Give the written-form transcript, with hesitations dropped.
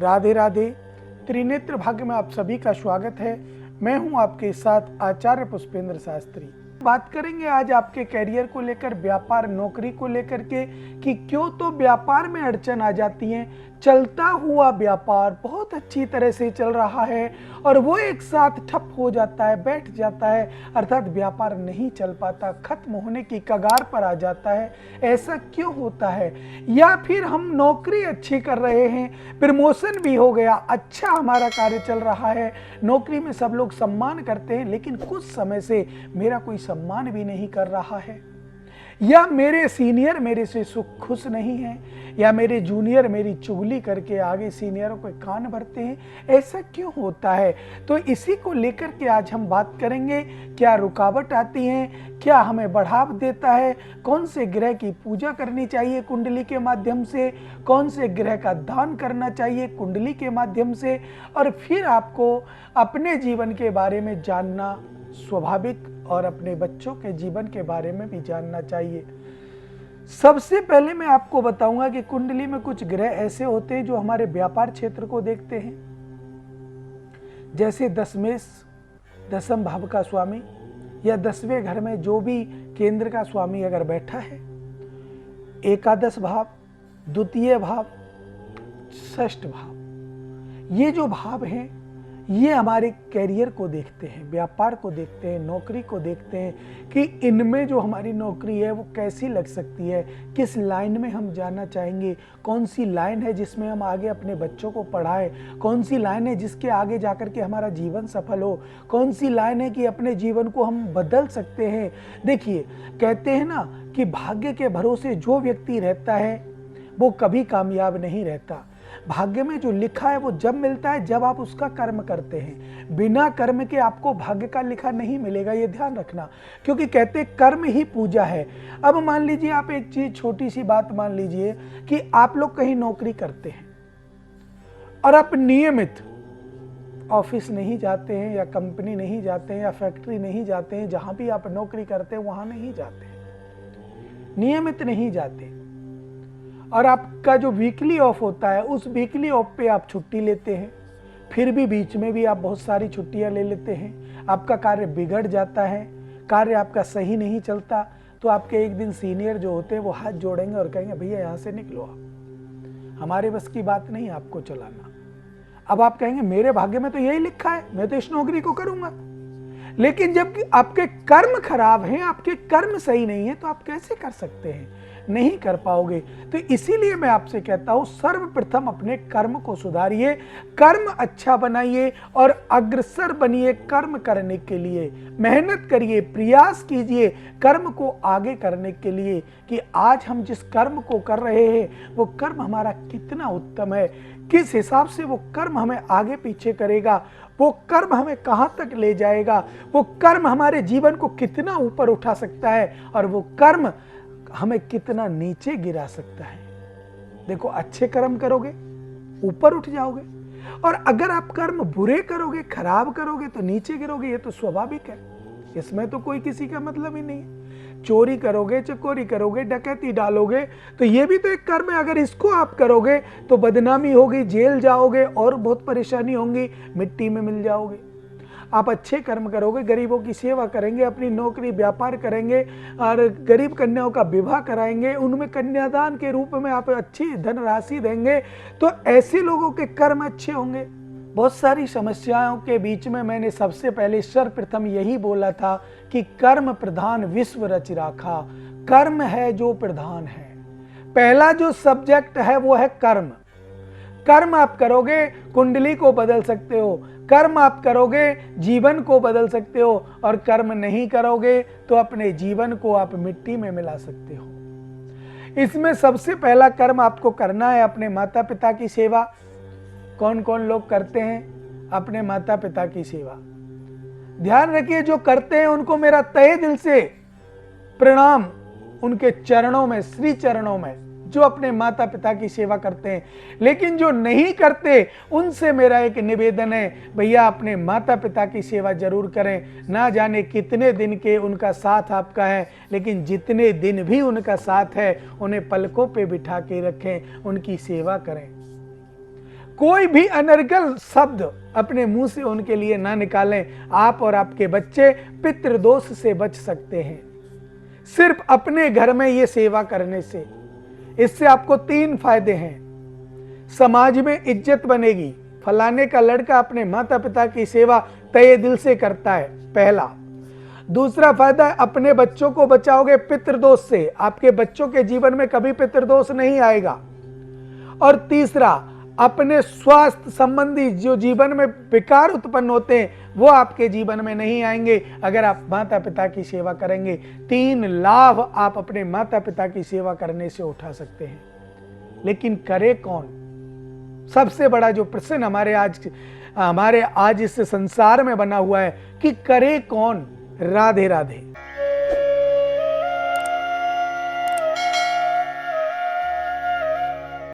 राधे राधे। त्रिनेत्र भाग्य में आप सभी का स्वागत है। मैं हूं आपके साथ आचार्य पुष्पेंद्र शास्त्री। बात करेंगे आज आपके करियर को लेकर, व्यापार नौकरी को लेकर के कि क्यों तो व्यापार में अड़चन आ जाती है। चलता हुआ व्यापार बहुत अच्छी तरह से चल रहा है और वो एक साथ ठप हो जाता है, बैठ जाता है, अर्थात व्यापार नहीं चल पाता, खत्म होने की कगार पर आ जाता है। ऐसा क्यों होता है? या फिर हम नौकरी अच्छी कर रहे हैं, प्रमोशन भी हो गया, अच्छा हमारा कार्य चल रहा है, नौकरी में सब लोग सम्मान करते हैं, लेकिन कुछ समय से मेरा कोई सम्मान भी नहीं कर रहा है, या मेरे सीनियर मेरे से खुश नहीं है, या मेरे जूनियर मेरी चुगली करके आगे सीनियरों के कान भरते हैं। ऐसा क्यों होता है? तो इसी को लेकर के आज हम बात करेंगे। क्या रुकावट आती है? क्या हमें बढ़ाव देता है? कौन से ग्रह की पूजा करनी चाहिए कुंडली के माध्यम से? कौन से ग्रह का दान करना चाहिए कुंडली के माध्यम से? और फिर आपको अपने जीवन के बारे में जानना स्वाभाविक और अपने बच्चों के जीवन के बारे में भी जानना चाहिए। सबसे पहले मैं आपको बताऊंगा कि कुंडली में कुछ ग्रह ऐसे होते हैं जो हमारे व्यापार क्षेत्र को देखते हैं, जैसे दशमेश दशम भाव का स्वामी या 10वें घर में जो भी केंद्र का स्वामी अगर बैठा है, एकादश भाव, द्वितीय भाव, षष्ठ भाव, ये जो भाव हैं ये हमारे कैरियर को देखते हैं, व्यापार को देखते हैं, नौकरी को देखते हैं कि इनमें जो हमारी नौकरी है वो कैसी लग सकती है, किस लाइन में हम जाना चाहेंगे, कौन सी लाइन है जिसमें हम आगे अपने बच्चों को पढ़ाएं, कौन सी लाइन है जिसके आगे जाकर के हमारा जीवन सफल हो, कौन सी लाइन है कि अपने जीवन को हम बदल सकते हैं। देखिए, कहते हैं ना कि भाग्य के भरोसे जो व्यक्ति रहता है वो कभी कामयाब नहीं रहता। भाग्य में जो लिखा है वो जब मिलता है जब आप उसका कर्म करते हैं। बिना कर्म के आपको भाग्य का लिखा नहीं मिलेगा, ये ध्यान रखना, क्योंकि कहते हैं कर्म ही पूजा है। अब मान लीजिए, आप एक चीज, छोटी सी बात मान लीजिए कि आप लोग कहीं नौकरी करते हैं और आप नियमित ऑफिस नहीं जाते हैं या कंपनी नहीं जाते हैं या फैक्ट्री नहीं जाते हैं, जहां भी आप नौकरी करते हैं वहां नहीं जाते, नियमित नहीं जाते, और आपका जो वीकली ऑफ होता है उस वीकली ऑफ पे आप छुट्टी लेते हैं, फिर भी बीच में भी आप बहुत सारी छुट्टियां ले लेते हैं, आपका कार्य बिगड़ जाता है, कार्य आपका सही नहीं चलता, तो आपके एक दिन सीनियर जो होते हैं वो हाथ जोड़ेंगे और कहेंगे भैया यहाँ से निकलो, आप हमारे बस की बात नहीं आपको चलाना। अब आप कहेंगे मेरे भाग्य में तो यही लिखा है, मैं तो इस नौकरी को करूंगा, लेकिन जब आपके कर्म खराब हैं, आपके कर्म सही नहीं है, तो आप कैसे कर सकते हैं? नहीं कर पाओगे। तो इसीलिए मैं आपसे कहता हूं, सर्वप्रथम अपने कर्म को सुधारिए, कर्म अच्छा बनाइए और अग्रसर बनिए कर्म करने के लिए। मेहनत करिए, प्रयास कीजिए कर्म को आगे करने के लिए कि आज हम जिस कर्म को कर रहे हैं वो कर्म हमारा कितना उत्तम है, किस हिसाब से वो कर्म हमें आगे पीछे करेगा, वो कर्म हमें कहां तक ले जाएगा, वो कर्म हमारे जीवन को कितना ऊपर उठा सकता है और वो कर्म हमें कितना नीचे गिरा सकता है। देखो, अच्छे कर्म करोगे ऊपर उठ जाओगे, और अगर आप कर्म बुरे करोगे, खराब करोगे तो नीचे गिरोगे। ये तो स्वाभाविक है, इसमें तो कोई किसी का मतलब ही नहीं है। चोरी करोगे, चकोरी करोगे, डकैती डालोगे, तो ये भी तो एक कर्म है। अगर इसको आप करोगे तो बदनामी होगी, जेल जाओगे और बहुत परेशानी होंगी, मिट्टी में मिल जाओगे। आप अच्छे कर्म करोगे, गरीबों की सेवा करेंगे, अपनी नौकरी व्यापार करेंगे और गरीब कन्याओं का विवाह कराएंगे, उनमें कन्यादान के रूप में आप अच्छी धनराशि देंगे, तो ऐसे लोगों के कर्म अच्छे होंगे। बहुत सारी समस्याओं के बीच में मैंने सबसे पहले सर्वप्रथम यही बोला था कि कर्म प्रधान विश्व रच राखा। कर्म है जो प्रधान है, पहला जो सब्जेक्ट है वो है कर्म। कर्म आप करोगे कुंडली को बदल सकते हो, कर्म आप करोगे जीवन को बदल सकते हो, और कर्म नहीं करोगे तो अपने जीवन को आप मिट्टी में मिला सकते हो। इसमें सबसे पहला कर्म आपको करना है अपने माता पिता की सेवा। कौन कौन लोग करते हैं अपने माता पिता की सेवा? ध्यान रखिए, जो करते हैं उनको मेरा तहे दिल से प्रणाम, उनके चरणों में, श्री चरणों में, जो अपने माता पिता की सेवा करते हैं। लेकिन जो नहीं करते उनसे मेरा एक निवेदन है, भैया अपने माता पिता की सेवा जरूर करें। ना जाने कितने दिन के उनका साथ आपका है, लेकिन जितने दिन भी उनका साथ है उन्हें पलकों पे बिठा के रखें, उनकी सेवा करें। कोई भी अनर्गल शब्द अपने मुंह से उनके लिए ना निकालें। आप और आपके बच्चे पितृदोष से बच सकते हैं सिर्फ अपने घर में ये सेवा करने से। इससे आपको 3 फायदे हैं। समाज में इज्जत बनेगी। फलाने का लड़का अपने माता पिता की सेवा तहे दिल से करता है, पहला। दूसरा फायदा है, अपने बच्चों को बचाओगे पितृदोष से। आपके बच्चों के जीवन में कभी पितृदोष नहीं आएगा। और तीसरा, अपने स्वास्थ्य संबंधी जो जीवन में विकार उत्पन्न होते हैं वो आपके जीवन में नहीं आएंगे अगर आप माता पिता की सेवा करेंगे। 3 लाभ आप अपने माता पिता की सेवा करने से उठा सकते हैं। लेकिन करे कौन? सबसे बड़ा जो प्रश्न हमारे आज इस संसार में बना हुआ है कि करे कौन। राधे राधे।